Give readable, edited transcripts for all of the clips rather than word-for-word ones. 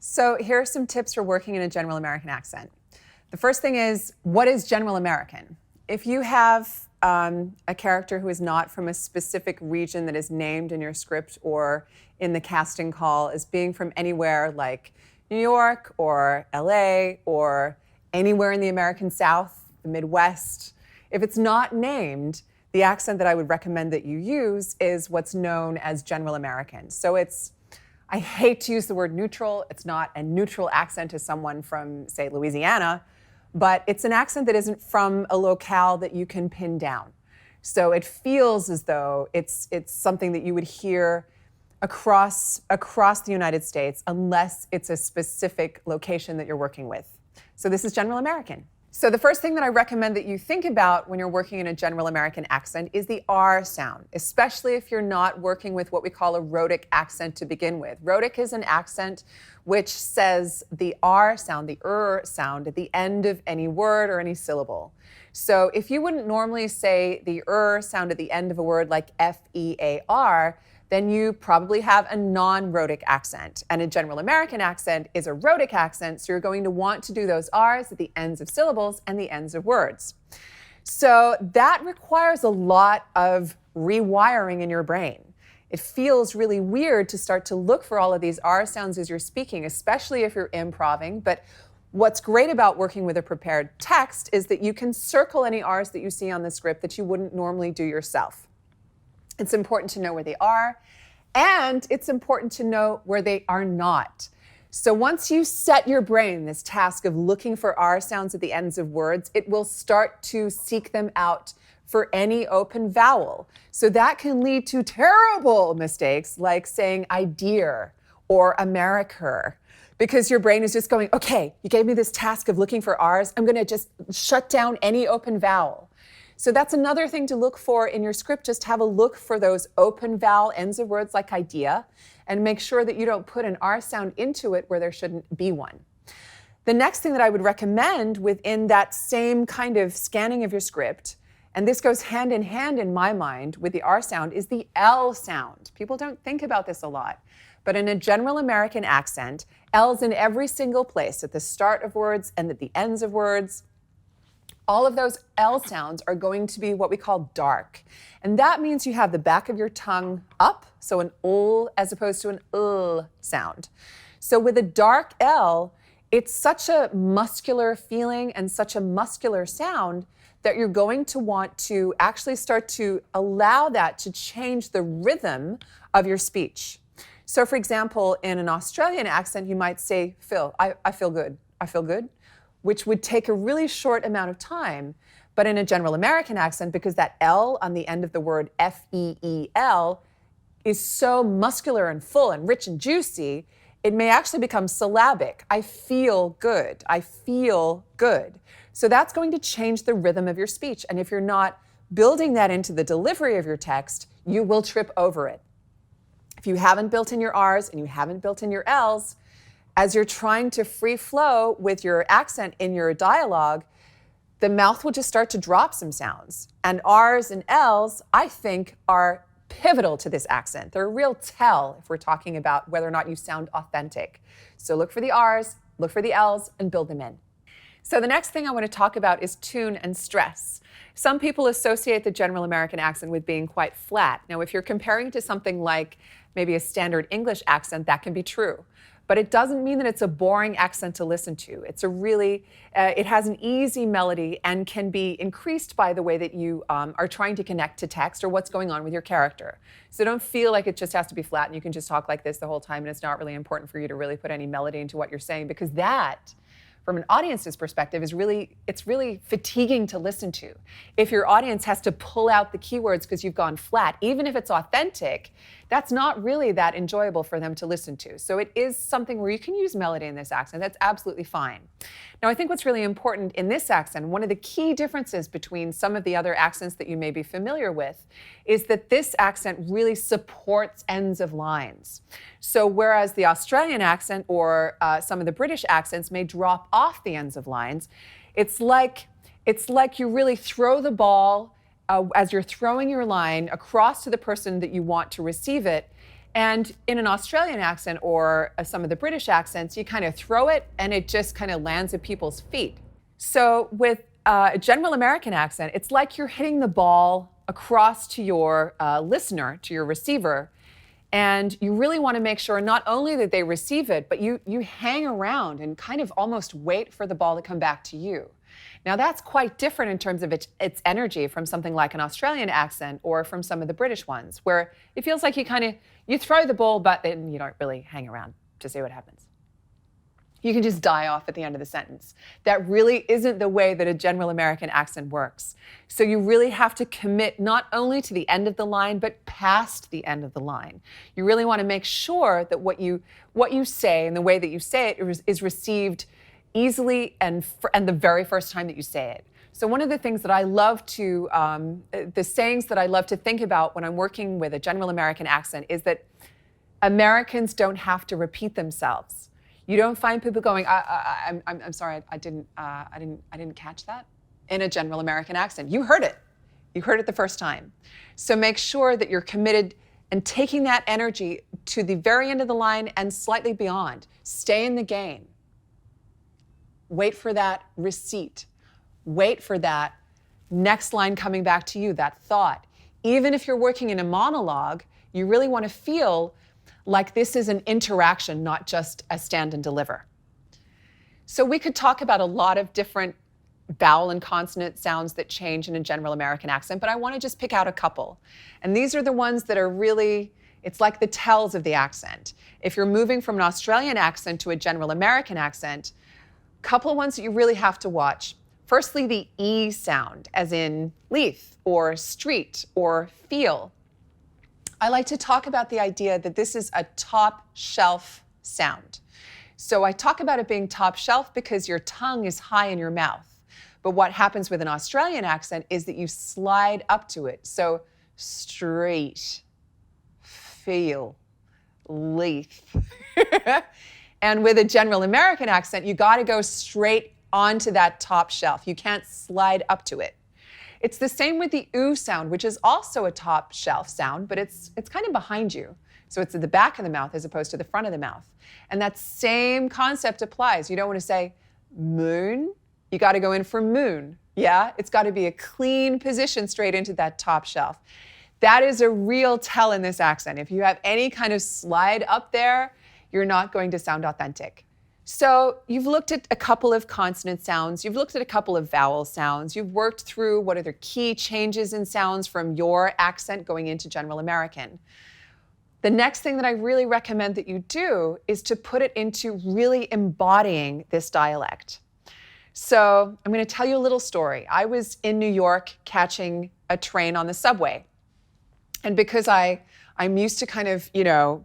So here are some tips for working in a general American accent. The first thing is, what is general American? If you have a character who is not from a specific region that is named in your script or in the casting call as being from anywhere like New York or LA or anywhere in the American South, the Midwest, if it's not named, the accent that I would recommend that you use is what's known as general American. So I hate to use the word neutral. It's not a neutral accent to someone from, say, Louisiana, but it's an accent that isn't from a locale that you can pin down. So it feels as though it's something that you would hear across the United States unless it's a specific location that you're working with. So this is general American. So the first thing that I recommend that you think about when you're working in a general American accent is the R sound, especially if you're not working with what we call a rhotic accent to begin with. Rhotic is an accent which says the R sound, the sound at the end of any word or any syllable. So if you wouldn't normally say the sound at the end of a word like F-E-A-R, then you probably have a non-rhotic accent. And a general American accent is a rhotic accent, so you're going to want to do those R's at the ends of syllables and the ends of words. So that requires a lot of rewiring in your brain. It feels really weird to start to look for all of these R sounds as you're speaking, especially if you're improvising. But what's great about working with a prepared text is that you can circle any R's that you see on the script that you wouldn't normally do yourself. It's important to know where they are, and it's important to know where they are not. So once you set your brain this task of looking for R sounds at the ends of words, it will start to seek them out for any open vowel. So that can lead to terrible mistakes like saying idea or America, because your brain is just going, okay, you gave me this task of looking for R's, I'm gonna just shut down any open vowel. So that's another thing to look for in your script. Just have a look for those open vowel ends of words like idea and make sure that you don't put an R sound into it where there shouldn't be one. The next thing that I would recommend within that same kind of scanning of your script, and this goes hand in my mind with the R sound, is the L sound. People don't think about this a lot, but in a general American accent, L's in every single place, at the start of words and at the ends of words. All of those L sounds are going to be what we call dark. And that means you have the back of your tongue up, so an ul as opposed to an sound. So with a dark L, it's such a muscular feeling and such a muscular sound that you're going to want to actually start to allow that to change the rhythm of your speech. So for example, in an Australian accent, you might say, Phil, I feel good, I feel good, which would take a really short amount of time. But in a general American accent, because that L on the end of the word F-E-E-L is so muscular and full and rich and juicy, it may actually become syllabic. I feel good. I feel good. So that's going to change the rhythm of your speech. And if you're not building that into the delivery of your text, you will trip over it. If you haven't built in your R's and you haven't built in your L's, as you're trying to free flow with your accent in your dialogue, the mouth will just start to drop some sounds. And R's and L's, I think, are pivotal to this accent. They're a real tell if we're talking about whether or not you sound authentic. So look for the R's, look for the L's, and build them in. So the next thing I want to talk about is tune and stress. Some people associate the general American accent with being quite flat. Now, if you're comparing to something like maybe a standard English accent, that can be true. But it doesn't mean that it's a boring accent to listen to. It's a really, it has an easy melody and can be increased by the way that you are trying to connect to text or what's going on with your character. So don't feel like it just has to be flat and you can just talk like this the whole time and it's not really important for you to really put any melody into what you're saying, because that, from an audience's perspective, it's really fatiguing to listen to. If your audience has to pull out the keywords because you've gone flat, even if it's authentic, that's not really that enjoyable for them to listen to. So it is something where you can use melody in this accent. That's absolutely fine. Now, I think what's really important in this accent, one of the key differences between some of the other accents that you may be familiar with, is that this accent really supports ends of lines. So whereas the Australian accent or some of the British accents may drop off the ends of lines, it's like you really throw the ball as you're throwing your line across to the person that you want to receive it, And in an Australian accent or some of the British accents, you kind of throw it and it just kind of lands at people's feet. So with a general American accent, it's like you're hitting the ball across to your listener, to your receiver, and you really want to make sure not only that they receive it, but you hang around and kind of almost wait for the ball to come back to you. Now that's quite different in terms of its energy from something like an Australian accent or from some of the British ones, where it feels like you throw the ball, but then you don't really hang around to see what happens. You can just die off at the end of the sentence. That really isn't the way that a general American accent works. So you really have to commit not only to the end of the line, but past the end of the line. You really want to make sure that what you say and the way that you say it is received easily and the very first time that you say it. So one of the things that I love to, the sayings that I love to think about when I'm working with a general American accent is that Americans don't have to repeat themselves. You don't find people going, I'm sorry, I didn't catch that in a general American accent. You heard it. You heard it the first time. So make sure that you're committed and taking that energy to the very end of the line and slightly beyond. Stay in the game. Wait for that receipt. Wait for that next line coming back to you, that thought. Even if you're working in a monologue, you really want to feel like this is an interaction, not just a stand and deliver. So we could talk about a lot of different vowel and consonant sounds that change in a general American accent, but I want to just pick out a couple. And these are the ones that are really, it's like the tells of the accent. If you're moving from an Australian accent to a general American accent, a couple of ones that you really have to watch. Firstly, the E sound, as in leaf or street or feel. I like to talk about the idea that this is a top shelf sound. So I talk about it being top shelf because your tongue is high in your mouth. But what happens with an Australian accent is that you slide up to it. So street, feel, leaf. And with a general American accent, you got to go straight onto that top shelf. You can't slide up to it. It's the same with the oo sound, which is also a top shelf sound, but it's kind of behind you. So it's at the back of the mouth as opposed to the front of the mouth. And that same concept applies. You don't want to say moon. You got to go in for moon. Yeah, it's got to be a clean position straight into that top shelf. That is a real tell in this accent. If you have any kind of slide up there, you're not going to sound authentic. So you've looked at a couple of consonant sounds, you've looked at a couple of vowel sounds, you've worked through what are the key changes in sounds from your accent going into general American. The next thing that I really recommend that you do is to put it into really embodying this dialect. So I'm going to tell you a little story. I was in New York catching a train on the subway. And because I'm used to kind of,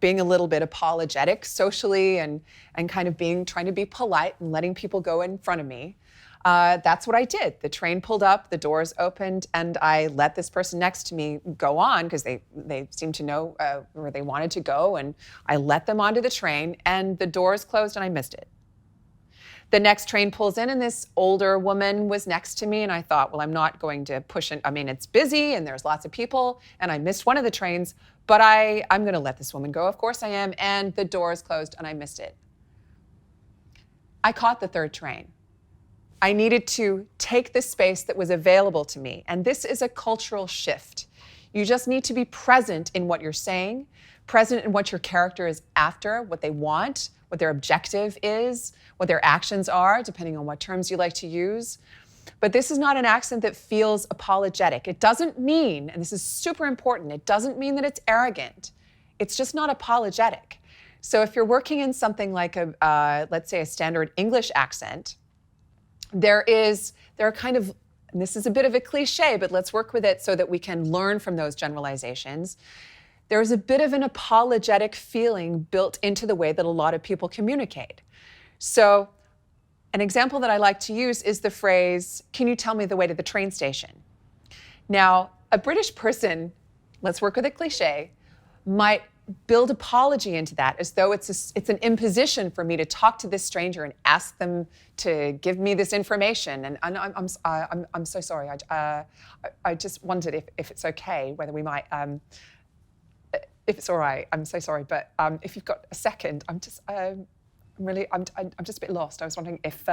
being a little bit apologetic socially and kind of trying to be polite and letting people go in front of me. That's what I did. The train pulled up, the doors opened, and I let this person next to me go on because they seemed to know where they wanted to go, and I let them onto the train, and the doors closed and I missed it. The next train pulls in and this older woman was next to me and I thought, well, I'm not going to push it. I mean, it's busy and there's lots of people and I missed one of the trains, but I'm going to let this woman go. Of course I am. And the doors closed and I missed it. I caught the third train. I needed to take the space that was available to me. And this is a cultural shift. You just need to be present in what you're saying, present in what your character is after, what they want, what their objective is, what their actions are, depending on what terms you like to use. But this is not an accent that feels apologetic. It doesn't mean, and this is super important, it doesn't mean that it's arrogant. It's just not apologetic. So if you're working in something like let's say a standard English accent, there are kind of, and this is a bit of a cliche, but let's work with it so that we can learn from those generalizations. There's a bit of an apologetic feeling built into the way that a lot of people communicate. So an example that I like to use is the phrase, "Can you tell me the way to the train station?" Now, a British person, let's work with a cliche, might build apology into that as though it's an imposition for me to talk to this stranger and ask them to give me this information. And I'm so sorry. I just wondered if it's okay, whether we might if it's all right, I'm so sorry, but if you've got a second, I'm just a bit lost. I was wondering if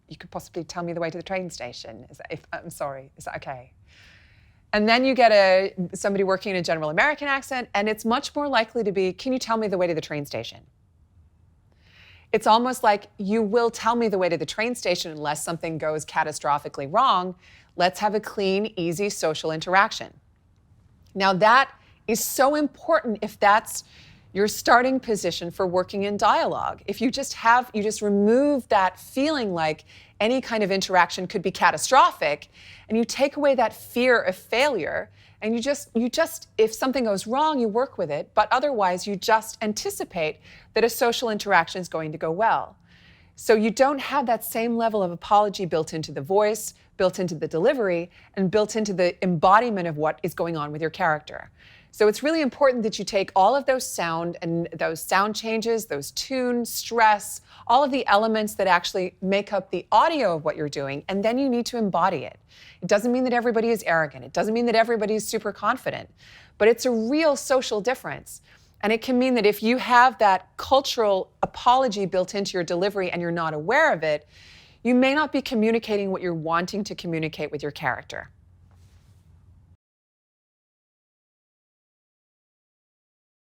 you could possibly tell me the way to the train station. I'm sorry, is that okay? And then you get somebody working in a general American accent, and it's much more likely to be, can you tell me the way to the train station? It's almost like, you will tell me the way to the train station unless something goes catastrophically wrong. Let's have a clean, easy social interaction. Now that is so important if that's your starting position for working in dialogue. If you just remove that feeling like any kind of interaction could be catastrophic, and you take away that fear of failure, and you just, if something goes wrong, you work with it, but otherwise you just anticipate that a social interaction is going to go well. So you don't have that same level of apology built into the voice, built into the delivery, and built into the embodiment of what is going on with your character. So it's really important that you take all of those sound changes, those tune, stress, all of the elements that actually make up the audio of what you're doing, and then you need to embody it. It doesn't mean that everybody is arrogant. It doesn't mean that everybody is super confident, but it's a real social difference. And it can mean that if you have that cultural apology built into your delivery and you're not aware of it, you may not be communicating what you're wanting to communicate with your character.